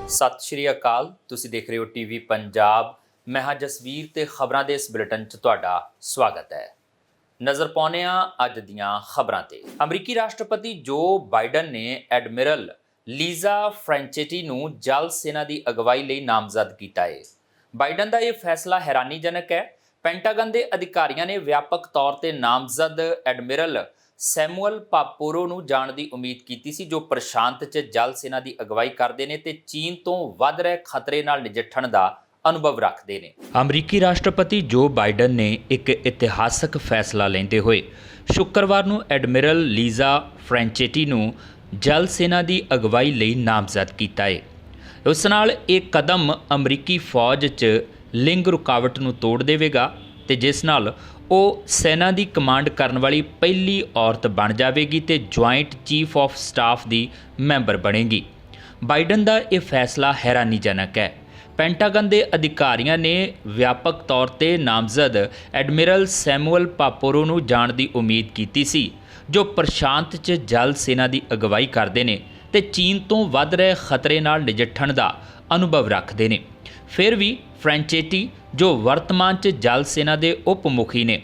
ਸਤਿ ਸ਼੍ਰੀ ਅਕਾਲ। ਤੁਸੀਂ ਦੇਖ ਰਹੇ ਹੋ ਟੀਵੀ ਪੰਜਾਬ। ਮੈਂ ਹਾਂ ਜਸਵੀਰ ਤੇ ਖਬਰਾਂ ਦੇ ਇਸ ਬੁਲੇਟਿਨ 'ਚ ਤੁਹਾਡਾ ਸਵਾਗਤ ਹੈ। ਨਜ਼ਰ ਪਾਉਂਦੇ ਹਾਂ ਅੱਜ ਦੀਆਂ ਖਬਰਾਂ ਤੇ। ਅਮਰੀਕੀ ਰਾਸ਼ਟਰਪਤੀ ਜੋ ਬਾਈਡਨ ਨੇ ਐਡਮਿਰਲ ਲੀਜ਼ਾ ਫ੍ਰੈਂਚੇਟੀ ਨੂੰ ਜਲ ਸੈਨਾ ਦੀ ਅਗਵਾਈ ਲਈ ਨਾਮਜ਼ਦ ਕੀਤਾ ਹੈ। ਬਾਈਡਨ ਦਾ ਇਹ ਫੈਸਲਾ ਹੈਰਾਨੀਜਨਕ ਹੈ। ਪੈਂਟਾਗਨ ਦੇ ਅਧਿਕਾਰੀਆਂ ਨੇ ਵਿਆਪਕ ਤੌਰ ਤੇ ਨਾਮਜ਼ਦ ਐਡਮਿਰਲ ਸੈਮੂਅਲ ਪਾਪੋਰੋ ਨੂੰ ਜਾਣ ਦੀ ਉਮੀਦ ਕੀਤੀ ਸੀ, ਜੋ ਪ੍ਰਸ਼ਾਂਤ 'ਚ ਜਲ ਸੈਨਾ ਦੀ ਅਗਵਾਈ ਕਰਦੇ ਨੇ ਤੇ ਚੀਨ ਤੋਂ ਵੱਧ ਰਹੇ ਖਤਰੇ ਨਾਲ ਨਜਿੱਠਣ ਦਾ ਅਨੁਭਵ ਰੱਖਦੇ ਨੇ। ਅਮਰੀਕੀ ਰਾਸ਼ਟਰਪਤੀ ਜੋ ਬਾਈਡਨ ਨੇ ਇੱਕ ਇਤਿਹਾਸਕ ਫੈਸਲਾ ਲੈਂਦੇ ਹੋਏ ਸ਼ੁੱਕਰਵਾਰ ਨੂੰ ਐਡਮਿਰਲ ਲੀਜ਼ਾ ਫ੍ਰੈਂਚੇਟੀ ਨੂੰ ਜਲ ਸੈਨਾ ਦੀ ਅਗਵਾਈ ਲਈ ਨਾਮਜ਼ਦ ਕੀਤਾ ਹੈ। ਉਸ ਨਾਲ ਇਹ ਕਦਮ ਅਮਰੀਕੀ ਫੌਜ 'ਚ ਲਿੰਗ ਰੁਕਾਵਟ ਨੂੰ ਤੋੜ ਦੇਵੇਗਾ ਤੇ ਜਿਸ ਨਾਲ ਉਹ ਸੈਨਾ ਦੀ ਕਮਾਂਡ ਕਰਨ ਵਾਲੀ ਪਹਿਲੀ ਔਰਤ ਬਣ ਜਾਵੇਗੀ ਤੇ joint chief of staff the member ਬਣੇਗੀ। ਬਾਈਡਨ ਦਾ ਇਹ ਫੈਸਲਾ ਹੈਰਾਨੀਜਨਕ ਹੈ। ਪੈਂਟਾਗਨ ਦੇ ਅਧਿਕਾਰੀਆਂ ਨੇ ਵਿਆਪਕ ਤੌਰ ਤੇ ਨਾਮਜ਼ਦ ਐਡਮਿਰਲ ਸੈਮੂਅਲ ਪਾਪੋਰੋ ਨੂੰ ਜਾਣ ਦੀ ਉਮੀਦ ਕੀਤੀ ਸੀ, ਜੋ ਪ੍ਰਸ਼ਾਂਤ 'ਚ ਜਲ ਸੈਨਾ ਦੀ ਅਗਵਾਈ ਕਰਦੇ ਨੇ ਤੇ ਚੀਨ ਤੋਂ ਵੱਧ ਰਹੇ ਖਤਰੇ ਨਾਲ ਨਜਿੱਠਣ ਦਾ ਅਨੁਭਵ ਰੱਖਦੇ ਨੇ। ਫਿਰ ਵੀ ਫ੍ਰੈਂਚੇਟੀ ਜੋ ਵਰਤਮਾਨ 'ਚ ਜਲ ਸੈਨਾ ਦੇ ਉਪ ਮੁਖੀ ਨੇ,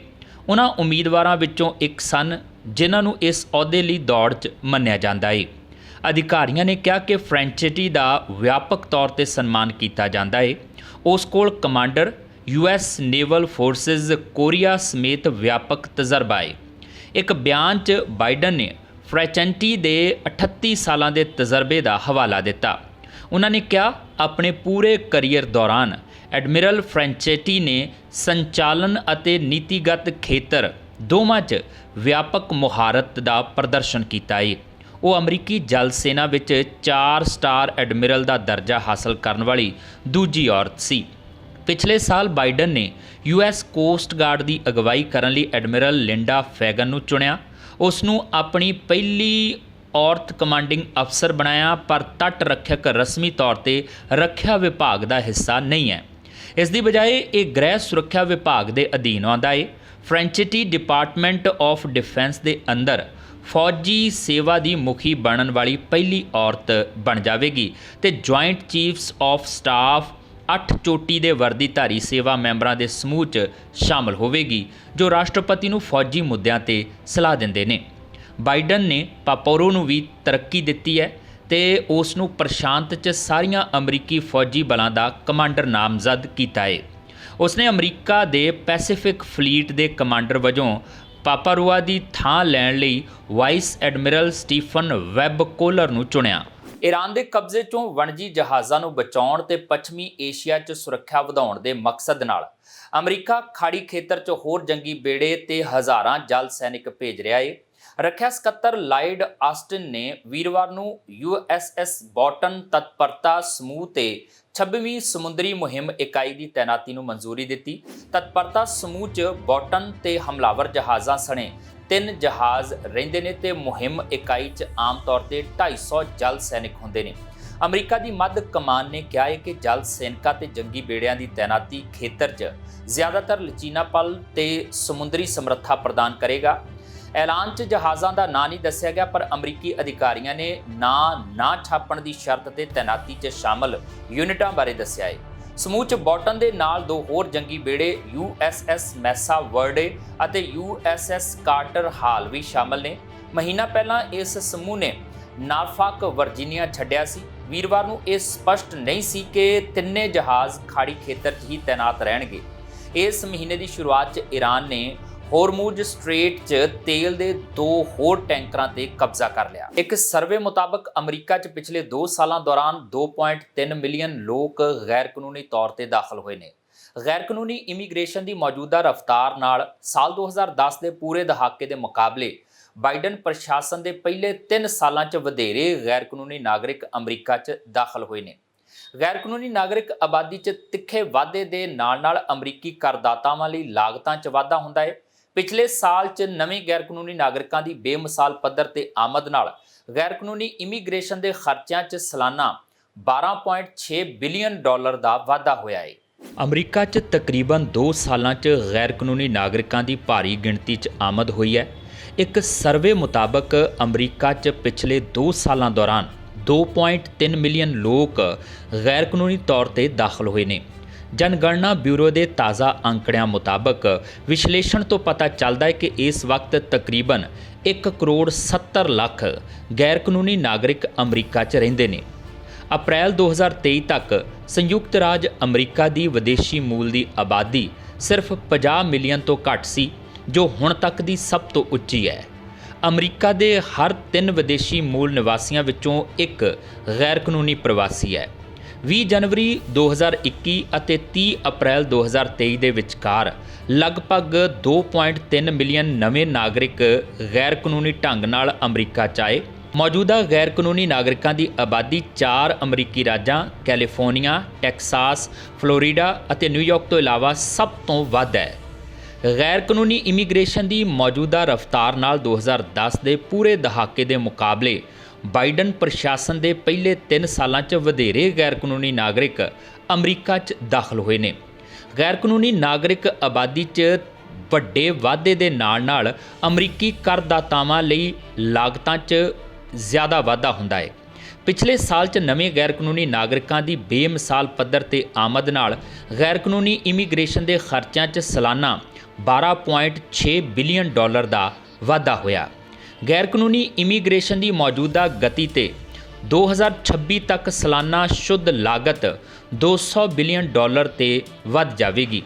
ਉਹਨਾਂ ਉਮੀਦਵਾਰਾਂ ਵਿੱਚੋਂ ਇੱਕ ਸਨ ਜਿਨ੍ਹਾਂ ਨੂੰ ਇਸ ਅਹੁਦੇ ਲਈ ਦੌੜ 'ਚ ਮੰਨਿਆ ਜਾਂਦਾ ਹੈ। ਅਧਿਕਾਰੀਆਂ ਨੇ ਕਿਹਾ ਕਿ ਫ੍ਰੈਂਚੇਟੀ ਦਾ ਵਿਆਪਕ ਤੌਰ ਤੇ ਸਨਮਾਨ ਕੀਤਾ ਜਾਂਦਾ ਹੈ। ਉਸ ਕੋਲ commander US naval forces Korea ਸਮੇਤ ਵਿਆਪਕ ਤਜਰਬਾ ਹੈ। ਇੱਕ ਬਿਆਨ 'ਚ ਬਾਈਡਨ ਨੇ ਫ੍ਰੈਂਚੇਟੀ ਦੇ 38 ਸਾਲਾਂ ਦੇ ਤਜਰਬੇ ਦਾ ਹਵਾਲਾ ਦਿੱਤਾ। ਉਹਨਾਂ ਨੇ ਕਿਹਾ, ਆਪਣੇ ਪੂਰੇ ਕਰੀਅਰ ਦੌਰਾਨ ਐਡਮਿਰਲ ਫ੍ਰੈਂਚੇਟੀ ਨੇ ਸੰਚਾਲਨ ਅਤੇ ਨੀਤੀਗਤ ਖੇਤਰ ਦੋਵਾਂ 'ਚ ਵਿਆਪਕ ਮੁਹਾਰਤ ਦਾ ਪ੍ਰਦਰਸ਼ਨ ਕੀਤਾ ਹੈ। ਉਹ ਅਮਰੀਕੀ ਜਲ ਸੈਨਾ ਵਿੱਚ 4 ਸਟਾਰ ਐਡਮਿਰਲ ਦਾ ਦਰਜਾ ਹਾਸਲ ਕਰਨ ਵਾਲੀ ਦੂਜੀ ਔਰਤ ਸੀ। ਪਿਛਲੇ ਸਾਲ ਬਾਈਡਨ ਨੇ US ਕੋਸਟ ਗਾਰਡ ਦੀ ਅਗਵਾਈ ਕਰਨ ਲਈ ਐਡਮਿਰਲ ਲਿੰਡਾ ਫੈਗਨ ਨੂੰ ਚੁਣਿਆ। ਉਸ ਨੂੰ ਆਪਣੀ ਪਹਿਲੀ ਔਰਤ ਕਮਾਂਡਿੰਗ ਅਫਸਰ ਬਣਾਇਆ, ਪਰ ਤੱਟ ਰੱਖਿਅਕ ਰਸਮੀ ਤੌਰ ਤੇ ਰੱਖਿਆ ਵਿਭਾਗ ਦਾ ਹਿੱਸਾ ਨਹੀਂ ਹੈ। ਇਸ ਦੀ ਬਜਾਏ ਇਹ ਗ੍ਰਹਿ ਸੁਰੱਖਿਆ ਵਿਭਾਗ ਦੇ ਅਧੀਨ ਆਉਂਦਾ ਹੈ। ਫ੍ਰੈਂਚੇਟੀ ਡਿਪਾਰਟਮੈਂਟ ਆਫ ਡਿਫੈਂਸ ਦੇ ਅੰਦਰ ਫੌਜੀ ਸੇਵਾ ਦੀ ਮੁਖੀ ਬਣਨ ਵਾਲੀ ਪਹਿਲੀ ਔਰਤ ਬਣ ਜਾਵੇਗੀ ਤੇ ਜੁਆਇੰਟ ਚੀਫਸ ਆਫ ਸਟਾਫ 8 ਚੋਟੀ ਦੇ ਵਰਦੀਧਾਰੀ ਸੇਵਾ ਮੈਂਬਰਾਂ ਦੇ ਸਮੂਹ 'ਚ ਸ਼ਾਮਲ ਹੋਵੇਗੀ, ਜੋ ਰਾਸ਼ਟਰਪਤੀ ਨੂੰ ਫੌਜੀ ਮੁੱਦਿਆਂ ਤੇ ਸਲਾਹ ਦਿੰਦੇ ਨੇ। ਬਾਈਡਨ ਨੇ ਪਾਪੋਰੋ ਨੂੰ ਵੀ ਤਰੱਕੀ ਦਿੱਤੀ ਹੈ ਤੇ ਉਸ ਨੂੰ ਪ੍ਰਸ਼ਾਂਤ 'ਚ ਸਾਰੀਆਂ ਅਮਰੀਕੀ ਫੌਜੀ ਬਲਾਂ ਦਾ ਕਮਾਂਡਰ ਨਾਮਜ਼ਦ ਕੀਤਾ ਹੈ। ਉਸਨੇ ਅਮਰੀਕਾ ਦੇ ਪੈਸੀਫਿਕ ਫਲੀਟ ਦੇ ਕਮਾਂਡਰ ਵਜੋਂ ਪਾਪਾਰੋਆ ਦੀ ਥਾਂ ਲੈਣ ਲਈ vice admiral Stephen Web Koehler ਨੂੰ ਚੁਣਿਆ। ਈਰਾਨ ਦੇ ਕਬਜ਼ੇ 'ਚੋਂ ਵਣਜੀ ਜਹਾਜ਼ਾਂ ਨੂੰ ਬਚਾਉਣ ਤੇ ਪੱਛਮੀ ਏਸ਼ੀਆ 'ਚ ਸੁਰੱਖਿਆ ਵਧਾਉਣ ਦੇ ਮਕਸਦ ਨਾਲ ਅਮਰੀਕਾ ਖਾੜੀ ਖੇਤਰ 'ਚ ਹੋਰ ਜੰਗੀ ਬੇੜੇ ਤੇ ਹਜ਼ਾਰਾਂ ਜਲ ਸੈਨਿਕ ਭੇਜ ਰਿਹਾ ਹੈ। ਰੱਖਿਆ ਸਕੱਤਰ ਲਾਇਡ ਆਸਟਿਨ ਨੇ ਵੀਰਵਾਰ ਨੂੰ USS ਬੌਟਨ ਤਤਪਰਤਾ ਸਮੂਹ ਤੇ 26ਵੀਂ ਸਮੁੰਦਰੀ ਮੁਹਿੰਮ ਇਕਾਈ ਦੀ ਤੈਨਾਤੀ ਨੂੰ ਮਨਜ਼ੂਰੀ ਦਿੱਤੀ। ਤਤਪਰਤਾ ਸਮੂਹ 'ਚ ਬੌਟਨ ਤੇ ਹਮਲਾਵਰ ਜਹਾਜ਼ਾਂ ਸਣੇ 3 ਜਹਾਜ਼ ਰਹਿੰਦੇ ਨੇ ਤੇ ਮੁਹਿੰਮ ਇਕਾਈ 'ਚ ਆਮ ਤੌਰ ਤੇ 250 ਜਲ ਸੈਨਿਕ ਹੁੰਦੇ ਨੇ। ਅਮਰੀਕਾ ਦੀ ਮੱਧ ਕਮਾਨ ਨੇ ਕਿਹਾ ਹੈ ਕਿ ਜਲ ਸੈਨਿਕਾਂ ਤੇ ਜੰਗੀ ਬੇੜਿਆਂ ਦੀ ਤੈਨਾਤੀ ਖੇਤਰ 'ਚ ਜ਼ਿਆਦਾਤਰ ਲਚੀਲਾਪਨ ਤੇ ਸਮੁੰਦਰੀ ਸਮਰੱਥਾ ਪ੍ਰਦਾਨ ਕਰੇਗਾ। ਐਲਾਨ 'ਚ ਜਹਾਜ਼ਾਂ ਦਾ ਨਾਂ ਨਹੀਂ ਦੱਸਿਆ ਗਿਆ, ਪਰ ਅਮਰੀਕੀ ਅਧਿਕਾਰੀਆਂ ਨੇ ਨਾਂ ਨਾ ਛਾਪਣ ਦੀ ਸ਼ਰਤ ਤੇ ਤੈਨਾਤੀ 'ਚ ਸ਼ਾਮਲ ਯੂਨਿਟਾਂ ਬਾਰੇ ਦੱਸਿਆ ਹੈ। ਸਮੂਹ 'ਚ ਬੌਟਨ ਦੇ ਨਾਲ 2 ਹੋਰ ਜੰਗੀ ਬੇੜੇ USS ਮੈਸਾ ਵਰਡੇ ਅਤੇ USS ਕਾਰਟਰ ਹਾਲ ਵੀ ਸ਼ਾਮਲ ਨੇ। ਮਹੀਨਾ ਪਹਿਲਾਂ ਇਸ ਸਮੂਹ ਨੇ ਨਾਰਫਾਕ ਵਰਜੀਨੀਆ ਛੱਡਿਆ ਸੀ। ਵੀਰਵਾਰ ਨੂੰ ਇਹ ਸਪਸ਼ਟ ਨਹੀਂ ਸੀ ਕਿ ਤਿੰਨੇ ਜਹਾਜ਼ ਖਾੜੀ ਖੇਤਰ 'ਚ ਹੀ ਤੈਨਾਤ ਰਹਿਣਗੇ। ਇਸ ਮਹੀਨੇ ਦੀ ਸ਼ੁਰੂਆਤ 'ਚ ਈਰਾਨ ਨੇ ਹੋਰਮੂਜ਼ ਸਟ੍ਰੇਟ 'ਚ ਤੇਲ ਦੇ 2 ਹੋਰ ਟੈਂਕਰਾਂ ਤੇ ਕਬਜ਼ਾ ਕਰ ਲਿਆ। ਇੱਕ ਸਰਵੇ ਮੁਤਾਬਕ ਅਮਰੀਕਾ 'ਚ ਪਿਛਲੇ 2 ਸਾਲਾਂ ਦੌਰਾਨ 2.3 ਮਿਲੀਅਨ ਲੋਕ ਗੈਰ ਕਾਨੂੰਨੀ ਤੌਰ ਤੇ ਦਾਖਲ ਹੋਏ ਨੇ। ਗੈਰ ਕਾਨੂੰਨੀ ਇਮੀਗ੍ਰੇਸ਼ਨ ਦੀ ਮੌਜੂਦਾ ਰਫ਼ਤਾਰ ਨਾਲ ਸਾਲ 2010 ਦੇ ਪੂਰੇ ਦਹਾਕੇ ਦੇ ਮੁਕਾਬਲੇ ਬਾਈਡਨ ਪ੍ਰਸ਼ਾਸਨ ਦੇ ਪਹਿਲੇ 3 ਸਾਲਾਂ 'ਚ ਵਧੇਰੇ ਗੈਰ ਕਾਨੂੰਨੀ ਨਾਗਰਿਕ ਅਮਰੀਕਾ 'ਚ ਦਾਖਲ ਹੋਏ ਨੇ। ਗੈਰ ਕਾਨੂੰਨੀ ਨਾਗਰਿਕ ਆਬਾਦੀ 'ਚ ਤਿੱਖੇ ਵਾਧੇ ਦੇ ਨਾਲ ਅਮਰੀਕੀ ਕਰਦਾਤਾਵਾਂ ਲਈ ਲਾਗਤਾਂ 'ਚ ਵਾਧਾ ਹੁੰਦਾ ਹੈ। ਪਿਛਲੇ ਸਾਲ 'ਚ ਨਵੇਂ ਗੈਰ ਕਾਨੂੰਨੀ ਨਾਗਰਿਕਾਂ ਦੀ ਬੇਮਿਸਾਲ ਪੱਧਰ ਤੇ ਆਮਦ ਨਾਲ ਗੈਰ ਕਾਨੂੰਨੀ ਇਮੀਗ੍ਰੇਸ਼ਨ ਦੇ ਖਰਚਿਆਂ 'ਚ ਸਾਲਾਨਾ $12.6 ਬਿਲੀਅਨ ਦਾ ਵਾਧਾ ਹੋਇਆ ਹੈ। ਅਮਰੀਕਾ 'ਚ ਤਕਰੀਬਨ 2 ਸਾਲਾਂ 'ਚ ਗੈਰ ਕਾਨੂੰਨੀ ਨਾਗਰਿਕਾਂ ਦੀ ਭਾਰੀ ਗਿਣਤੀ 'ਚ ਆਮਦ ਹੋਈ ਹੈ। ਇੱਕ ਸਰਵੇ ਮੁਤਾਬਕ ਅਮਰੀਕਾ 'ਚ ਪਿਛਲੇ 2 ਸਾਲਾਂ ਦੌਰਾਨ 2.3 ਮਿਲੀਅਨ ਲੋਕ ਗੈਰ ਕਾਨੂੰਨੀ ਤੌਰ ਤੇ ਦਾਖਲ ਹੋਏ ਨੇ। ਜਨਗਣਨਾ ਬਿਊਰੋ ਦੇ ਤਾਜ਼ਾ ਅੰਕੜਿਆਂ ਮੁਤਾਬਕ ਵਿਸ਼ਲੇਸ਼ਣ ਤੋਂ ਪਤਾ ਚੱਲਦਾ ਹੈ ਕਿ ਇਸ ਵਕਤ ਤਕਰੀਬਨ 1 ਕਰੋੜ 70 ਲੱਖ ਗੈਰ ਕਾਨੂੰਨੀ ਨਾਗਰਿਕ ਅਮਰੀਕਾ 'ਚ ਰਹਿੰਦੇ ਨੇ। ਅਪ੍ਰੈਲ 2023 ਤੱਕ ਸੰਯੁਕਤ ਰਾਜ ਅਮਰੀਕਾ ਦੀ ਵਿਦੇਸ਼ੀ ਮੂਲ ਦੀ ਆਬਾਦੀ ਸਿਰਫ 50 ਮਿਲੀਅਨ ਤੋਂ ਘੱਟ ਸੀ, ਜੋ ਹੁਣ ਤੱਕ ਦੀ ਸਭ ਤੋਂ ਉੱਚੀ ਹੈ। ਅਮਰੀਕਾ ਦੇ ਹਰ 3 ਵਿਦੇਸ਼ੀ ਮੂਲ ਨਿਵਾਸੀਆਂ ਵਿੱਚੋਂ ਇੱਕ ਗੈਰ ਕਾਨੂੰਨੀ ਪ੍ਰਵਾਸੀ ਹੈ। 20 ਜਨਵਰੀ 2021 ਅਤੇ 30 ਅਪ੍ਰੈਲ 2023 ਦੇ ਵਿਚਕਾਰ ਲਗਭਗ 2.3 ਮਿਲੀਅਨ ਨਵੇਂ ਨਾਗਰਿਕ ਗੈਰ ਕਾਨੂੰਨੀ ਢੰਗ ਨਾਲ ਅਮਰੀਕਾ 'ਚ ਆਏ। ਮੌਜੂਦਾ ਗੈਰ ਕਾਨੂੰਨੀ ਨਾਗਰਿਕਾਂ ਦੀ ਆਬਾਦੀ 4 ਅਮਰੀਕੀ ਰਾਜਾਂ ਕੈਲੀਫੋਰਨੀਆ, ਟੈਕਸਾਸ, ਫਲੋਰੀਡਾ ਅਤੇ ਨਿਊਯਾਰਕ ਤੋਂ ਇਲਾਵਾ ਸਭ ਤੋਂ ਵੱਧ ਹੈ। ਗੈਰ ਕਾਨੂੰਨੀ ਇਮੀਗ੍ਰੇਸ਼ਨ ਦੀ ਮੌਜੂਦਾ ਰਫ਼ਤਾਰ ਨਾਲ 2010 ਦੇ ਪੂਰੇ ਦਹਾਕੇ ਦੇ ਮੁਕਾਬਲੇ ਬਾਈਡਨ ਪ੍ਰਸ਼ਾਸਨ ਦੇ ਪਹਿਲੇ 3 ਸਾਲਾਂ 'ਚ ਵਧੇਰੇ ਗੈਰ ਕਾਨੂੰਨੀ ਨਾਗਰਿਕ ਅਮਰੀਕਾ 'ਚ ਦਾਖਲ ਹੋਏ ਨੇ। ਗੈਰ ਕਾਨੂੰਨੀ ਨਾਗਰਿਕ ਆਬਾਦੀ 'ਚ ਵੱਡੇ ਵਾਧੇ ਦੇ ਨਾਲ ਅਮਰੀਕੀ ਕਰਦਾਤਾਵਾਂ ਲਈ ਲਾਗਤਾਂ 'ਚ ਜ਼ਿਆਦਾ ਵਾਧਾ ਹੁੰਦਾ ਹੈ। ਪਿਛਲੇ ਸਾਲ 'ਚ ਨਵੇਂ ਗੈਰ ਕਾਨੂੰਨੀ ਨਾਗਰਿਕਾਂ ਦੀ ਬੇਮਿਸਾਲ ਪੱਧਰ ਤੇ ਆਮਦ ਨਾਲ ਗੈਰ ਕਾਨੂੰਨੀ ਇਮੀਗ੍ਰੇਸ਼ਨ ਦੇ ਖਰਚਿਆਂ 'ਚ ਸਾਲਾਨਾ $12.6 ਬਿਲੀਅਨ ਦਾ ਵਾਧਾ ਹੋਇਆ। ਗੈਰ ਕਾਨੂੰਨੀ ਇਮੀਗ੍ਰੇਸ਼ਨ ਦੀ ਮੌਜੂਦਾ ਗਤੀ ਤੇ 2026 ਤੱਕ ਸਾਲਾਨਾ ਸ਼ੁੱਧ ਲਾਗਤ $200 ਬਿਲੀਅਨ ਤੇ ਵੱਧ ਜਾਵੇਗੀ।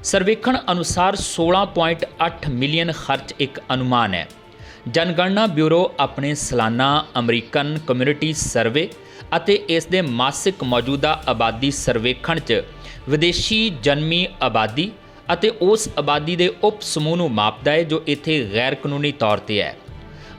ਸਰਵੇਖਣ ਅਨੁਸਾਰ 16.8 ਮਿਲੀਅਨ ਖਰਚ ਇੱਕ ਅਨੁਮਾਨ ਹੈ। ਜਨਗਣਨਾ ਬਿਊਰੋ ਆਪਣੇ ਸਾਲਾਨਾ ਅਮਰੀਕਨ ਕਮਿਊਨਿਟੀ ਸਰਵੇ ਅਤੇ ਇਸ ਦੇ ਮਾਸਿਕ ਮੌਜੂਦਾ ਆਬਾਦੀ ਸਰਵੇਖਣ 'ਚ ਵਿਦੇਸ਼ੀ ਜਨਮੀ ਆਬਾਦੀ ਅਤੇ ਉਸ ਆਬਾਦੀ ਦੇ ਉਪ ਸਮੂਹ ਨੂੰ ਮਾਪਦਾ ਹੈ ਜੋ ਇੱਥੇ ਗੈਰ ਕਾਨੂੰਨੀ ਤੌਰ ਤੇ ਹੈ।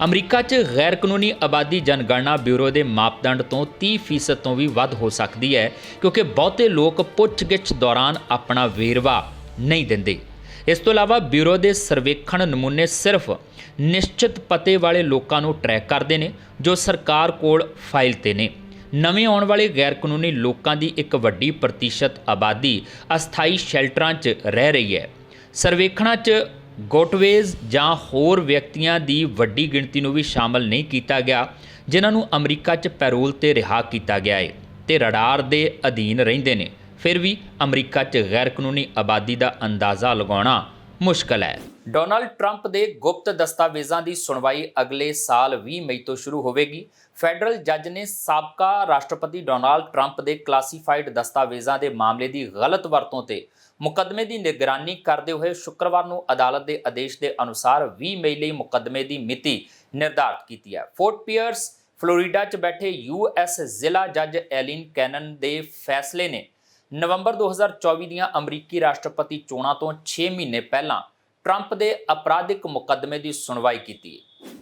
ਅਮਰੀਕਾ 'ਚ ਗੈਰ ਕਾਨੂੰਨੀ ਆਬਾਦੀ ਜਨਗਣਨਾ ਬਿਊਰੋ ਦੇ ਮਾਪਦੰਡ ਤੋਂ 30% ਤੋਂ ਵੀ ਵੱਧ ਹੋ ਸਕਦੀ ਹੈ, ਕਿਉਂਕਿ ਬਹੁਤੇ ਲੋਕ ਪੁੱਛਗਿੱਛ ਦੌਰਾਨ ਆਪਣਾ ਵੇਰਵਾ ਨਹੀਂ ਦਿੰਦੇ। ਇਸ ਤੋਂ ਇਲਾਵਾ ਬਿਊਰੋ ਦੇ ਸਰਵੇਖਣ ਨਮੂਨੇ ਸਿਰਫ ਨਿਸ਼ਚਿਤ ਪਤੇ ਵਾਲੇ ਲੋਕਾਂ ਨੂੰ ਟਰੈਕ ਕਰਦੇ ਨੇ ਜੋ ਸਰਕਾਰ ਕੋਲ ਫਾਈਲ ਤੇ ਨੇ। ਨਵੇਂ ਆਉਣ ਵਾਲੇ ਗੈਰ ਕਾਨੂੰਨੀ ਲੋਕਾਂ ਦੀ ਇੱਕ ਵੱਡੀ ਪ੍ਰਤੀਸ਼ਤ ਆਬਾਦੀ ਅਸਥਾਈ ਸ਼ੈਲਟਰਾਂ 'ਚ ਰਹਿ ਰਹੀ ਹੈ। ਸਰਵੇਖਣਾਂ 'ਚ ਗੋਟਵੇਜ਼ ਜਾਂ ਹੋਰ ਵਿਅਕਤੀਆਂ ਦੀ ਵੱਡੀ ਗਿਣਤੀ ਨੂੰ ਵੀ ਸ਼ਾਮਲ ਨਹੀਂ ਕੀਤਾ ਗਿਆ ਜਿਨ੍ਹਾਂ ਨੂੰ ਅਮਰੀਕਾ 'ਚ ਪੈਰੋਲ ਤੇ ਰਿਹਾ ਕੀਤਾ ਗਿਆ ਹੈ ਤੇ ਰਡਾਰ ਦੇ ਅਧੀਨ ਰਹਿੰਦੇ ਨੇ। ਫਿਰ ਵੀ ਅਮਰੀਕਾ 'ਚ ਗੈਰ ਕਾਨੂੰਨੀ ਆਬਾਦੀ ਦਾ ਅੰਦਾਜ਼ਾ ਲਗਾਉਣਾ ਮੁਸ਼ਕਲ ਹੈ। ਡੋਨਾਲਡ ਟਰੰਪ ਦੇ ਗੁਪਤ ਦਸਤਾਵੇਜ਼ਾਂ ਦੀ ਸੁਣਵਾਈ ਅਗਲੇ ਸਾਲ 20 ਮਈ ਤੋਂ ਸ਼ੁਰੂ ਹੋਵੇਗੀ। ਫੈਡਰਲ ਜੱਜ ਨੇ ਸਾਬਕਾ ਰਾਸ਼ਟਰਪਤੀ ਡੋਨਾਲਡ ਟਰੰਪ ਦੇ ਕਲਾਸੀਫਾਈਡ ਦਸਤਾਵੇਜ਼ਾਂ ਦੇ ਮਾਮਲੇ ਦੀ ਗਲਤ ਵਰਤੋਂ ਤੇ ਮੁਕੱਦਮੇ ਦੀ ਨਿਗਰਾਨੀ ਕਰਦੇ ਹੋਏ ਸ਼ੁੱਕਰਵਾਰ ਨੂੰ ਅਦਾਲਤ ਦੇ ਆਦੇਸ਼ ਦੇ ਅਨੁਸਾਰ 20 ਮਈ ਲਈ ਮੁਕੱਦਮੇ ਦੀ ਮਿਤੀ ਨਿਰਧਾਰਤ ਕੀਤੀ ਹੈ। ਫੋਰਟ ਪੀਅਰਸ, ਫਲੋਰੀਡਾ 'ਚ ਬੈਠੇ ਯੂਐਸ ਜ਼ਿਲ੍ਹਾ ਜੱਜ ਐਲਿਨ ਕੈਨਨ ਦੇ ਫੈਸਲੇ ਨੇ ਨਵੰਬਰ 2024 ਦੀਆਂ ਅਮਰੀਕੀ ਰਾਸ਼ਟਰਪਤੀ ਚੋਣਾਂ ਤੋਂ 6 ਮਹੀਨੇ ਪਹਿਲਾਂ ਟਰੰਪ ਦੇ ਅਪਰਾਧਿਕ ਮੁਕੱਦਮੇ ਦੀ ਸੁਣਵਾਈ ਕੀਤੀ।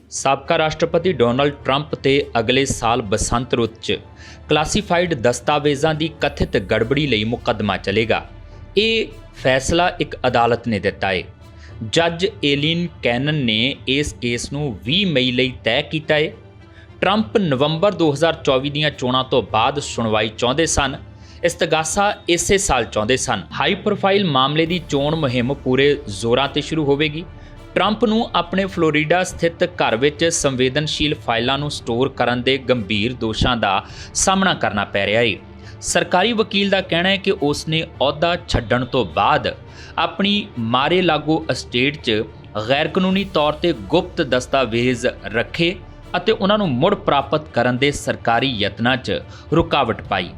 ਸਾਬਕਾ ਰਾਸ਼ਟਰਪਤੀ ਡੋਨਾਲਡ ਟਰੰਪ ਤੇ ਅਗਲੇ ਸਾਲ ਬਸੰਤ ਰੁੱਤ 'ਚ ਕਲਾਸੀਫਾਈਡ ਦਸਤਾਵੇਜ਼ਾਂ ਦੀ ਕਥਿਤ ਗੜਬੜੀ ਲਈ ਮੁਕੱਦਮਾ ਚੱਲੇਗਾ। ਇਹ ਫੈਸਲਾ ਇੱਕ ਅਦਾਲਤ ਨੇ ਦਿੱਤਾ ਹੈ। ਜੱਜ ਐਲਿਨ ਕੈਨਨ ਨੇ ਇਸ ਕੇਸ ਨੂੰ 20 ਮਈ ਲਈ ਤੈਅ ਕੀਤਾ ਹੈ। ਟਰੰਪ ਨਵੰਬਰ 2024 ਦੀਆਂ ਚੋਣਾਂ ਤੋਂ ਬਾਅਦ ਸੁਣਵਾਈ ਚਾਹੁੰਦੇ ਸਨ। ਇਸਤਗਾਸਾ ਇਸੇ ਸਾਲ ਚਾਹੁੰਦੇ ਸਨ। ਹਾਈ ਪ੍ਰੋਫਾਈਲ ਮਾਮਲੇ ਦੀ ਚੋਣ ਮੁਹਿੰਮ ਪੂਰੇ ਜ਼ੋਰਾਂ ਤੇ ਸ਼ੁਰੂ ਹੋਵੇਗੀ। ਟਰੰਪ ਨੂੰ ਆਪਣੇ ਫਲੋਰੀਡਾ ਸਥਿਤ ਘਰ ਵਿੱਚ ਸੰਵੇਦਨਸ਼ੀਲ ਫਾਈਲਾਂ ਨੂੰ ਸਟੋਰ ਕਰਨ ਦੇ ਗੰਭੀਰ ਦੋਸ਼ਾਂ ਦਾ ਸਾਹਮਣਾ ਕਰਨਾ ਪੈ ਰਿਹਾ ਹੈ। ਸਰਕਾਰੀ ਵਕੀਲ ਦਾ ਕਹਿਣਾ ਹੈ ਕਿ ਉਸ ਨੇ ਅਹੁਦਾ ਛੱਡਣ ਤੋਂ ਬਾਅਦ ਆਪਣੀ ਮਾਰੇ-ਲਾਗੋ ਅਸਟੇਟ 'ਚ ਗੈਰ ਕਾਨੂੰਨੀ ਤੌਰ ਤੇ ਗੁਪਤ ਦਸਤਾਵੇਜ਼ ਰੱਖੇ ਅਤੇ ਉਹਨਾਂ ਨੂੰ ਮੁੜ ਪ੍ਰਾਪਤ ਕਰਨ ਦੇ ਸਰਕਾਰੀ ਯਤਨਾਂ 'ਚ ਰੁਕਾਵਟ ਪਾਈ।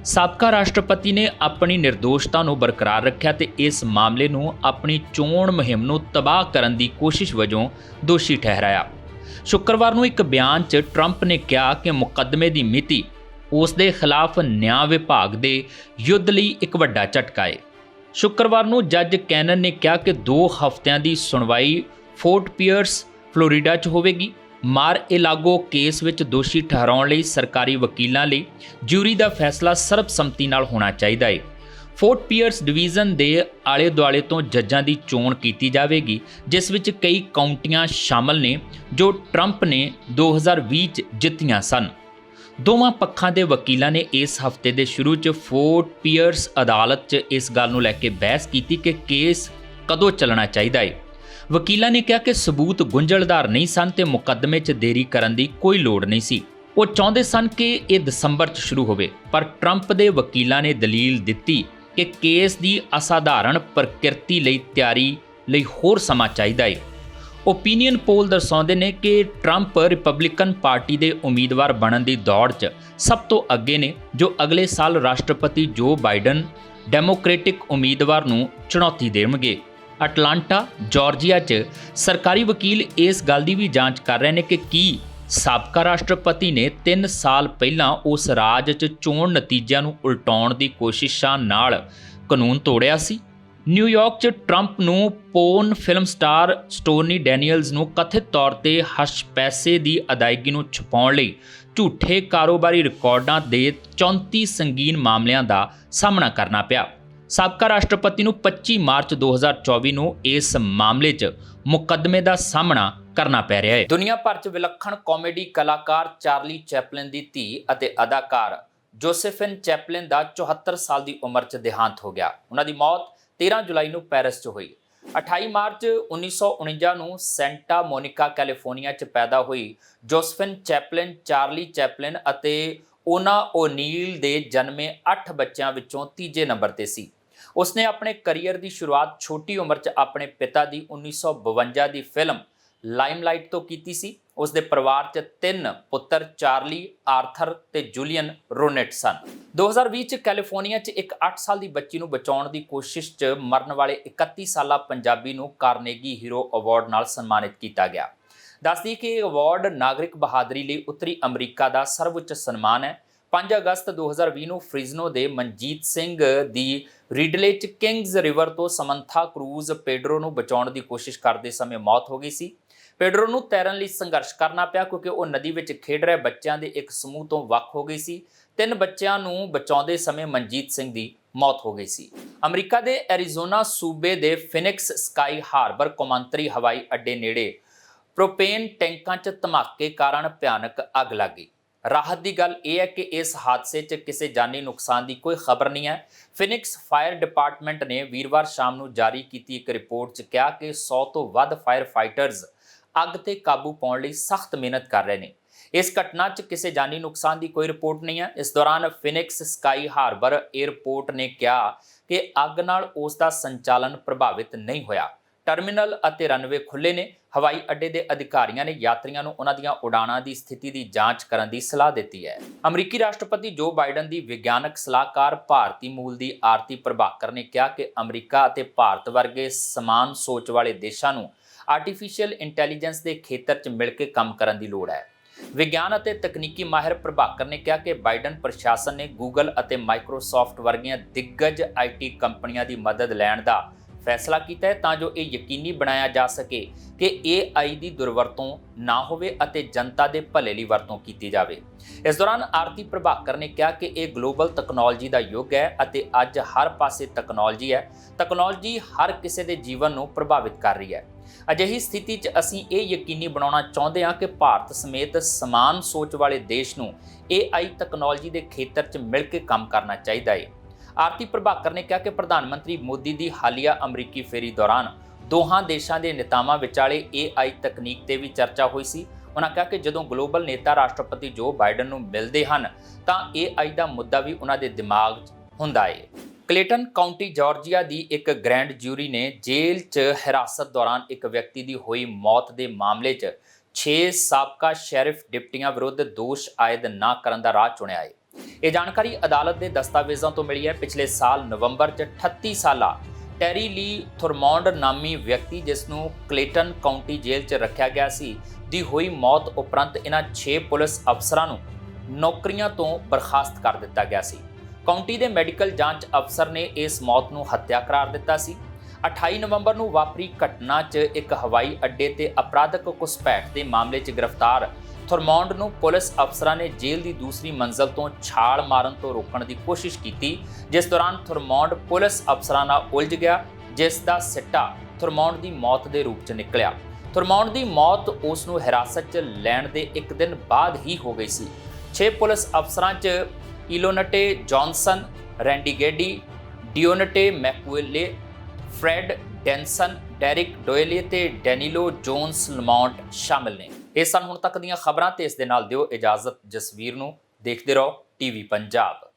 ਸਾਬਕਾ ਰਾਸ਼ਟਰਪਤੀ ਨੇ ਆਪਣੀ ਨਿਰਦੋਸ਼ਤਾ ਨੂੰ ਬਰਕਰਾਰ ਰੱਖਿਆ ਤੇ ਇਸ ਮਾਮਲੇ ਨੂੰ ਆਪਣੀ ਚੋਣ ਮੁਹਿੰਮ ਨੂੰ ਤਬਾਹ ਕਰਨ ਦੀ ਕੋਸ਼ਿਸ਼ ਵਜੋਂ ਦੋਸ਼ੀ ਠਹਿਰਾਇਆ। ਸ਼ੁੱਕਰਵਾਰ ਨੂੰ ਇੱਕ ਬਿਆਨ 'ਚ ਟਰੰਪ ਨੇ ਕਿਹਾ ਕਿ ਮੁਕੱਦਮੇ ਦੀ ਮਿਤੀ ਉਸ ਦੇ ਖਿਲਾਫ ਨਿਆਂ ਵਿਭਾਗ ਦੇ ਯੁੱਧ ਲਈ ਇੱਕ ਵੱਡਾ ਝਟਕਾ ਹੈ। ਸ਼ੁੱਕਰਵਾਰ ਨੂੰ ਜੱਜ ਕੈਨਨ ਨੇ ਕਿਹਾ ਕਿ 2 ਹਫ਼ਤਿਆਂ ਦੀ ਸੁਣਵਾਈ ਫੋਰਟ ਪੀਅਰਸ, ਫਲੋਰੀਡਾ 'ਚ ਹੋਵੇਗੀ। ਮਾਰ-ਏ-ਲਾਗੋ ਕੇਸ ਵਿੱਚ ਦੋਸ਼ੀ ਠਹਿਰਾਉਣ ਲਈ ਸਰਕਾਰੀ ਵਕੀਲਾਂ ਲਈ ਜਿਊਰੀ ਦਾ ਫੈਸਲਾ ਸਰਬਸੰਮਤੀ ਨਾਲ ਹੋਣਾ ਚਾਹੀਦਾ ਹੈ। ਫੋਰਟ ਪੀਅਰਸ ਡਿਵੀਜ਼ਨ ਦੇ ਆਲੇ-ਦੁਆਲੇ ਤੋਂ ਜੱਜਾਂ ਦੀ ਚੋਣ ਕੀਤੀ ਜਾਵੇਗੀ, ਜਿਸ ਵਿੱਚ ਕਈ ਕਾਉਂਟੀਆਂ ਸ਼ਾਮਲ ਨੇ ਜੋ ਟਰੰਪ ਨੇ 2020 'ਚ ਜਿੱਤੀਆਂ ਸਨ। ਦੋਵਾਂ ਪੱਖਾਂ ਦੇ ਵਕੀਲਾਂ ਨੇ ਇਸ ਹਫ਼ਤੇ ਦੇ ਸ਼ੁਰੂ 'ਚ ਫੋਰਟ ਪੀਅਰਸ ਅਦਾਲਤ 'ਚ ਇਸ ਗੱਲ ਨੂੰ ਲੈ ਕੇ ਬਹਿਸ ਕੀਤੀ ਕਿ ਕੇਸ ਕਦੋਂ ਚੱਲਣਾ ਚਾਹੀਦਾ ਹੈ। ਵਕੀਲਾਂ ਨੇ ਕਿਹਾ ਕਿ ਸਬੂਤ ਗੁੰਝਲਦਾਰ ਨਹੀਂ ਸਨ ਤੇ ਮੁਕੱਦਮੇ 'ਚ ਦੇਰੀ ਕਰਨ ਦੀ ਕੋਈ ਲੋੜ ਨਹੀਂ ਸੀ। ਉਹ ਚਾਹੁੰਦੇ ਸਨ ਕਿ ਇਹ ਦਸੰਬਰ 'ਚ ਸ਼ੁਰੂ ਹੋਵੇ, ਪਰ ਟਰੰਪ ਦੇ ਵਕੀਲਾਂ ਨੇ ਦਲੀਲ ਦਿੱਤੀ ਕਿ ਕੇਸ ਦੀ ਅਸਾਧਾਰਣ ਪ੍ਰਕਿਰਤੀ ਲਈ ਤਿਆਰੀ ਲਈ ਹੋਰ ਸਮਾਂ ਚਾਹੀਦਾ ਹੈ। ਓਪੀਨੀਅਨ ਪੋਲ ਦਰਸਾਉਂਦੇ ਨੇ ਕਿ ਟਰੰਪ ਰਿਪਬਲਿਕਨ ਪਾਰਟੀ ਦੇ ਉਮੀਦਵਾਰ ਬਣਨ ਦੀ ਦੌੜ 'ਚ ਸਭ ਤੋਂ ਅੱਗੇ ਨੇ, ਜੋ ਅਗਲੇ ਸਾਲ ਰਾਸ਼ਟਰਪਤੀ ਜੋ ਬਾਈਡਨ ਡੈਮੋਕ੍ਰੈਟਿਕ ਉਮੀਦਵਾਰ ਨੂੰ ਚੁਣੌਤੀ ਦੇਣਗੇ। ਅਟਲਾਂਟਾ, ਜਾਰਜੀਆ 'ਚ ਸਰਕਾਰੀ ਵਕੀਲ ਇਸ ਗੱਲ ਦੀ ਵੀ ਜਾਂਚ ਕਰ ਰਹੇ ਨੇ ਕਿ ਕੀ ਸਾਬਕਾ ਰਾਸ਼ਟਰਪਤੀ ਨੇ 3 ਸਾਲ ਪਹਿਲਾਂ ਉਸ ਰਾਜ 'ਚ ਚੋਣ ਨਤੀਜਿਆਂ ਨੂੰ ਉਲਟਾਉਣ ਦੀ ਕੋਸ਼ਿਸ਼ਾਂ ਨਾਲ ਕਾਨੂੰਨ ਤੋੜਿਆ ਸੀ। ਨਿਊਯਾਰਕ 'ਚ ਟਰੰਪ ਨੂੰ ਪੋਰਨ ਫਿਲਮ ਸਟਾਰ ਸਟੋਰਨੀ ਡੈਨੀਅਲਜ਼ ਨੂੰ ਕਥਿਤ ਤੌਰ ਤੇ ਹਸ਼ ਪੈਸੇ ਦੀ ਅਦਾਇਗੀ ਨੂੰ ਛੁਪਾਉਣ ਲਈ ਝੂਠੇ ਕਾਰੋਬਾਰੀ ਰਿਕਾਰਡਾਂ ਦੇ 34 ਸੰਗੀਨ ਮਾਮਲਿਆਂ ਦਾ ਸਾਹਮਣਾ ਕਰਨਾ ਪਿਆ। ਸਾਬਕਾ ਰਾਸ਼ਟਰਪਤੀ ਨੂੰ 25 ਮਾਰਚ 2024 ਨੂੰ ਇਸ ਮਾਮਲੇ 'ਚ ਮੁਕੱਦਮੇ ਦਾ ਸਾਹਮਣਾ ਕਰਨਾ ਪੈ ਰਿਹਾ ਹੈ। ਦੁਨੀਆ ਭਰ 'ਚ ਵਿਲੱਖਣ ਕਾਮੇਡੀ ਕਲਾਕਾਰ ਚਾਰਲੀ ਚੈਪਲਿਨ ਦੀ ਧੀ ਅਤੇ ਅਦਾਕਾਰ ਜੋਸੇਫਿਨ ਚੈਪਲਿਨ ਦਾ 74 ਸਾਲ ਦੀ ਉਮਰ 'ਚ ਦੇਹਾਂਤ ਹੋ ਗਿਆ। ਉਹਨਾਂ ਦੀ ਮੌਤ 13 ਜੁਲਾਈ ਨੂੰ ਪੈਰਿਸ 'ਚ ਹੋਈ। 28 ਮਾਰਚ 1949 ਨੂੰ ਸੈਂਟਾ ਮੋਨਿਕਾ ਕੈਲੀਫੋਰਨੀਆ 'ਚ ਪੈਦਾ ਹੋਈ ਜੋਸੇਫਿਨ ਚੈਪਲਿਨ ਚਾਰਲੀ ਚੈਪਲਿਨ ਅਤੇ ਓਨਾ ਓਨੀਲ ਦੇ ਜਨਮੇ 8 ਬੱਚਿਆਂ ਵਿੱਚੋਂ ਤੀਜੇ ਨੰਬਰ ਤੇ ਸੀ। ਉਸਨੇ ਆਪਣੇ ਕਰੀਅਰ ਦੀ ਸ਼ੁਰੂਆਤ ਛੋਟੀ ਉਮਰ 'ਚ ਆਪਣੇ ਪਿਤਾ ਦੀ 1952 ਦੀ ਫਿਲਮ ਲਾਈਮਲਾਈਟ ਤੋਂ ਕੀਤੀ ਸੀ। ਉਸ ਦੇ ਪਰਿਵਾਰ 'ਚ 3 ਪੁੱਤਰ ਚਾਰਲੀ, ਆਰਥਰ ਤੇ ਜੂਲੀਅਨ ਰੋਨੇਟ ਸਨ। 2020 'ਚ ਕੈਲੀਫੋਰਨੀਆ 'ਚ ਇੱਕ 8 ਸਾਲ ਦੀ ਬੱਚੀ ਨੂੰ ਬਚਾਉਣ ਦੀ ਕੋਸ਼ਿਸ਼ 'ਚ ਮਰਨ ਵਾਲੇ 31 ਸਾਲਾ ਪੰਜਾਬੀ ਨੂੰ ਕਾਰਨੇਗੀ ਹੀਰੋ ਅਵਾਰਡ ਨਾਲ ਸਨਮਾਨਿਤ ਕੀਤਾ ਗਿਆ। ਦੱਸਦੀ ਕਿ ਇਹ ਅਵਾਰਡ ਨਾਗਰਿਕ ਬਹਾਦਰੀ ਲਈ ਉੱਤਰੀ ਅਮਰੀਕਾ ਦਾ ਸਰਵਉੱਚ ਸਨਮਾਨ ਹੈ। 5 ਅਗਸਤ 2020 ਨੂੰ ਫ੍ਰਿਜ਼ਨੋ ਦੇ ਮਨਜੀਤ ਸਿੰਘ ਦੀ ਰੀਡਲੇ 'ਚ ਕਿੰਗਜ਼ ਰਿਵਰ ਤੋਂ ਸਮੰਥਾ ਕਰੂਜ਼ ਪੈਡਰੋ ਨੂੰ ਬਚਾਉਣ ਦੀ ਕੋਸ਼ਿਸ਼ ਕਰਦੇ ਸਮੇਂ ਮੌਤ ਹੋ ਗਈ ਸੀ। ਪੈਡਰੋ ਨੂੰ ਤੈਰਨ ਲਈ ਸੰਘਰਸ਼ ਕਰਨਾ ਪਿਆ ਕਿਉਂਕਿ ਉਹ ਨਦੀ ਵਿੱਚ ਖੇਡ ਰਹੇ ਬੱਚਿਆਂ ਦੇ ਇੱਕ ਸਮੂਹ ਤੋਂ ਵੱਖ ਹੋ ਗਈ ਸੀ। 3 ਬੱਚਿਆਂ ਨੂੰ ਬਚਾਉਂਦੇ ਸਮੇਂ ਮਨਜੀਤ ਸਿੰਘ ਦੀ ਮੌਤ ਹੋ ਗਈ ਸੀ। ਅਮਰੀਕਾ ਦੇ ਐਰੀਜ਼ੋਨਾ ਸੂਬੇ ਦੇ ਫਿਨਿਕਸ ਸਕਾਈ ਹਾਰਬਰ ਕੌਮਾਂਤਰੀ ਹਵਾਈ ਅੱਡੇ ਨੇੜੇ ਪ੍ਰੋਪੇਨ ਟੈਂਕਾਂ 'ਚ ਧਮਾਕੇ ਕਾਰਨ ਭਿਆਨਕ ਅੱਗ ਲੱਗ ਗਈ। ਰਾਹਤ ਦੀ ਗੱਲ ਇਹ ਹੈ ਕਿ ਇਸ ਹਾਦਸੇ 'ਚ ਕਿਸੇ ਜਾਨੀ ਨੁਕਸਾਨ ਦੀ ਕੋਈ ਖਬਰ ਨਹੀਂ ਹੈ। ਫਿਨਿਕਸ ਫਾਇਰ ਡਿਪਾਰਟਮੈਂਟ ਨੇ ਵੀਰਵਾਰ ਸ਼ਾਮ ਨੂੰ ਜਾਰੀ ਕੀਤੀ ਇੱਕ ਰਿਪੋਰਟ 'ਚ ਕਿਹਾ ਕਿ 100 ਤੋਂ ਵੱਧ ਫਾਇਰ ਫਾਈਟਰਜ਼ ਅੱਗ ਤੇ ਕਾਬੂ ਪਾਉਣ ਲਈ ਸਖਤ ਮਿਹਨਤ ਕਰ ਰਹੇ ਨੇ। ਇਸ ਘਟਨਾ 'ਚ ਕਿਸੇ ਜਾਨੀ ਨੁਕਸਾਨ ਦੀ ਕੋਈ ਰਿਪੋਰਟ ਨਹੀਂ ਹੈ। ਇਸ ਦੌਰਾਨ ਫਿਨਿਕਸ ਸਕਾਈ ਹਾਰਬਰ 에ਅਰਪੋਰਟ ਨੇ ਕਿਹਾ ਕਿ ਅੱਗ ਨਾਲ ਉਸ ਦਾ ਸੰਚਾਲਨ ਪ੍ਰਭਾਵਿਤ ਨਹੀਂ ਹੋਇਆ। ਟਰਮੀਨਲ ਅਤੇ ਰਨਵੇ ਖੁੱਲ੍ਹੇ ਨੇ। ਹਵਾਈ ਅੱਡੇ ਦੇ ਅਧਿਕਾਰੀਆਂ ਨੇ ਯਾਤਰੀਆਂ ਨੂੰ ਉਹਨਾਂ ਦੀਆਂ ਉਡਾਣਾਂ ਦੀ ਸਥਿਤੀ ਦੀ ਜਾਂਚ ਕਰਨ ਦੀ ਸਲਾਹ ਦਿੱਤੀ ਹੈ। ਅਮਰੀਕੀ ਰਾਸ਼ਟਰਪਤੀ ਜੋ ਬਾਈਡਨ ਦੀ ਵਿਗਿਆਨਕ ਸਲਾਹਕਾਰ ਭਾਰਤੀ ਮੂਲ ਦੀ ਆਰਤੀ ਪ੍ਰਭਾਕਰ ਨੇ ਕਿਹਾ ਕਿ ਅਮਰੀਕਾ ਅਤੇ ਭਾਰਤ ਵਰਗੇ ਸਮਾਨ ਸੋਚ ਵਾਲੇ ਦੇਸ਼ਾਂ ਨੂੰ ਆਰਟੀਫੀਸ਼ੀਅਲ ਇੰਟੈਲੀਜੈਂਸ ਦੇ ਖੇਤਰ 'ਚ ਮਿਲ ਕੇ ਕੰਮ ਕਰਨ ਦੀ ਲੋੜ ਹੈ। ਵਿਗਿਆਨ ਅਤੇ ਤਕਨੀਕੀ ਮਾਹਿਰ ਪ੍ਰਭਾਕਰ ਨੇ ਕਿਹਾ ਕਿ ਬਾਈਡਨ ਪ੍ਰਸ਼ਾਸਨ ਨੇ ਗੂਗਲ ਅਤੇ ਮਾਈਕਰੋਸਾਫਟ ਵਰਗੀਆਂ ਦਿੱਗਜ IT ਕੰਪਨੀਆਂ ਦੀ ਮਦਦ ਲੈਣ ਦਾ ਫੈਸਲਾ ਕੀਤਾ ਹੈ ਤਾਂ ਜੋ ਇਹ ਯਕੀਨੀ ਬਣਾਇਆ ਜਾ ਸਕੇ ਕਿ AI ਦੀ ਦੁਰਵਰਤੋਂ ਨਾ ਹੋਵੇ ਅਤੇ ਜਨਤਾ ਦੇ ਭਲੇ ਲਈ ਵਰਤੋਂ ਕੀਤੀ ਜਾਵੇ। ਇਸ ਦੌਰਾਨ ਆਰਤੀ ਪ੍ਰਭਾਕਰ ਨੇ ਕਿਹਾ ਕਿ ਇਹ ਗਲੋਬਲ ਤਕਨਾਲੋਜੀ ਦਾ ਯੁੱਗ ਹੈ ਅਤੇ ਅੱਜ ਹਰ ਪਾਸੇ ਤਕਨਾਲੋਜੀ ਹੈ। ਤਕਨਾਲੋਜੀ ਹਰ ਕਿਸੇ ਦੇ ਜੀਵਨ ਨੂੰ ਪ੍ਰਭਾਵਿਤ ਕਰ ਰਹੀ ਹੈ। ਅਜਿਹੀ ਸਥਿਤੀ 'ਚ ਅਸੀਂ ਇਹ ਯਕੀਨੀ ਬਣਾਉਣਾ ਚਾਹੁੰਦੇ ਹਾਂ ਕਿ ਭਾਰਤ ਸਮੇਤ ਸਮਾਨ ਸੋਚ ਵਾਲੇ ਦੇਸ਼ ਨੂੰ AI ਤਕਨਾਲੋਜੀ ਦੇ ਖੇਤਰ 'ਚ ਮਿਲ ਕੇ ਕੰਮ ਕਰਨਾ ਚਾਹੀਦਾ ਹੈ। ਆਰਤੀ ਪ੍ਰਭਾਕਰ ਨੇ ਕਿਹਾ ਕਿ ਪ੍ਰਧਾਨ ਮੰਤਰੀ ਮੋਦੀ ਦੀ ਹਾਲੀਆ ਅਮਰੀਕੀ ਫੇਰੀ ਦੌਰਾਨ ਦੋਹਾਂ ਦੇਸ਼ਾਂ ਦੇ ਨੇਤਾਵਾਂ ਵਿਚਾਲੇ AI ਤਕਨੀਕ ਤੇ ਵੀ ਚਰਚਾ ਹੋਈ ਸੀ। ਉਹਨਾਂ ਕਿਹਾ ਕਿ ਜਦੋਂ ਗਲੋਬਲ ਨੇਤਾ ਰਾਸ਼ਟਰਪਤੀ ਜੋ ਬਾਈਡਨ ਨੂੰ ਮਿਲਦੇ ਹਨ ਤਾਂ AI ਦਾ ਮੁੱਦਾ ਵੀ ਉਹਨਾਂ ਦੇ ਦਿਮਾਗ 'ਚ ਹੁੰਦਾ ਹੈ। ਕਲੇਟਨ ਕਾਉਂਟੀ ਜਾਰਜੀਆ ਦੀ ਇੱਕ ਗ੍ਰੈਂਡ ਜਿਊਰੀ ਨੇ ਜੇਲ੍ਹ 'ਚ ਹਿਰਾਸਤ ਦੌਰਾਨ ਇੱਕ ਵਿਅਕਤੀ ਦੀ ਹੋਈ ਮੌਤ ਦੇ ਮਾਮਲੇ 'ਚ 6 ਸਾਬਕਾ ਸ਼ੈਰਿਫ ਡਿਪਟੀਆਂ ਵਿਰੁੱਧ ਦੋਸ਼ ਆਇਦ ਨਾ ਕਰਨ ਦਾ ਰਾਹ ਚੁਣਿਆ ਹੈ। ਇਹ ਜਾਣਕਾਰੀ ਅਦਾਲਤ ਦੇ ਦਸਤਾਵੇਜ਼ਾਂ ਤੋਂ ਮਿਲੀ ਹੈ। ਪਿਛਲੇ ਸਾਲ ਨਵੰਬਰ 'ਚ 38 ਸਾਲਾ ਟੈਰੀ ਲੀ ਥੁਰਮੌਂਡ ਨਾਮੀ ਵਿਅਕਤੀ ਜਿਸ ਨੂੰ ਕਲੇਟਨ ਕਾਉਂਟੀ ਜੇਲ੍ਹ 'ਚ ਰੱਖਿਆ ਗਿਆ ਸੀ ਦੀ ਹੋਈ ਮੌਤ ਉਪਰੰਤ ਇਹਨਾਂ 6 ਪੁਲਿਸ ਅਫਸਰਾਂ ਨੂੰ ਨੌਕਰੀਆਂ ਤੋਂ ਬਰਖਾਸਤ ਕਰ ਦਿੱਤਾ ਗਿਆ ਸੀ। ਕਾਉਂਟੀ ਦੇ ਮੈਡੀਕਲ ਜਾਂਚ ਅਫਸਰ ਨੇ ਇਸ ਮੌਤ ਨੂੰ ਹੱਤਿਆ ਕਰਾਰ ਦਿੱਤਾ ਸੀ। 28 ਨਵੰਬਰ ਨੂੰ ਵਾਪਰੀ ਘਟਨਾ 'ਚ ਇੱਕ ਹਵਾਈ ਅੱਡੇ ਤੇ ਅਪਰਾਧਕ ਘੁਸਪੈਠ ਦੇ ਮਾਮਲੇ 'ਚ ਗ੍ਰਿਫਤਾਰ ਥੁਰਮੌਂਡ ਨੂੰ ਪੁਲਿਸ ਅਫਸਰਾਂ ਨੇ ਜੇਲ੍ਹ ਦੀ ਦੂਸਰੀ ਮੰਜ਼ਲ ਤੋਂ ਛਾਲ ਮਾਰਨ ਤੋਂ ਰੋਕਣ ਦੀ ਕੋਸ਼ਿਸ਼ ਕੀਤੀ, ਜਿਸ ਦੌਰਾਨ ਥੁਰਮੌਂਡ ਪੁਲਿਸ ਅਫਸਰਾਂ ਨਾਲ ਉਲਝ ਗਿਆ, ਜਿਸ ਦਾ ਸਿੱਟਾ ਥੁਰਮੌਂਡ ਦੀ ਮੌਤ ਦੇ ਰੂਪ 'ਚ ਨਿਕਲਿਆ। ਥੁਰਮੌਂਡ ਦੀ ਮੌਤ ਉਸ ਨੂੰ ਹਿਰਾਸਤ 'ਚ ਲੈਣ ਦੇ ਇੱਕ ਦਿਨ ਬਾਅਦ ਹੀ ਹੋ ਗਈ ਸੀ। 6 ਪੁਲਿਸ ਅਫਸਰਾਂ 'ਚ ਇਲੋਨਟੇ ਜੌਨਸਨ, ਰੈਂਡੀ ਗੈਡੀ, ਡਿਓਨਟੇ ਮੈਕੂਏਲੇ, ਫਰੈਡ ਡੈਨਸਨ, ਡੈਰਿਕ ਡੋਇਲੇ ਤੇ ਡੈਨੀਲੋ ਜੋਨਸ ਲਮੌਂਟ ਸ਼ਾਮਿਲ ਨੇ। ਇਹ ਸਨ ਹੁਣ ਤੱਕ ਦੀਆਂ ਖਬਰਾਂ ਤੇ ਇਸ ਦੇ ਨਾਲ ਦਿਓ ਇਜਾਜ਼ਤ ਜਸਵੀਰ ਨੂੰ। ਦੇਖਦੇ ਰਹੋ ਟੀਵੀ ਪੰਜਾਬ।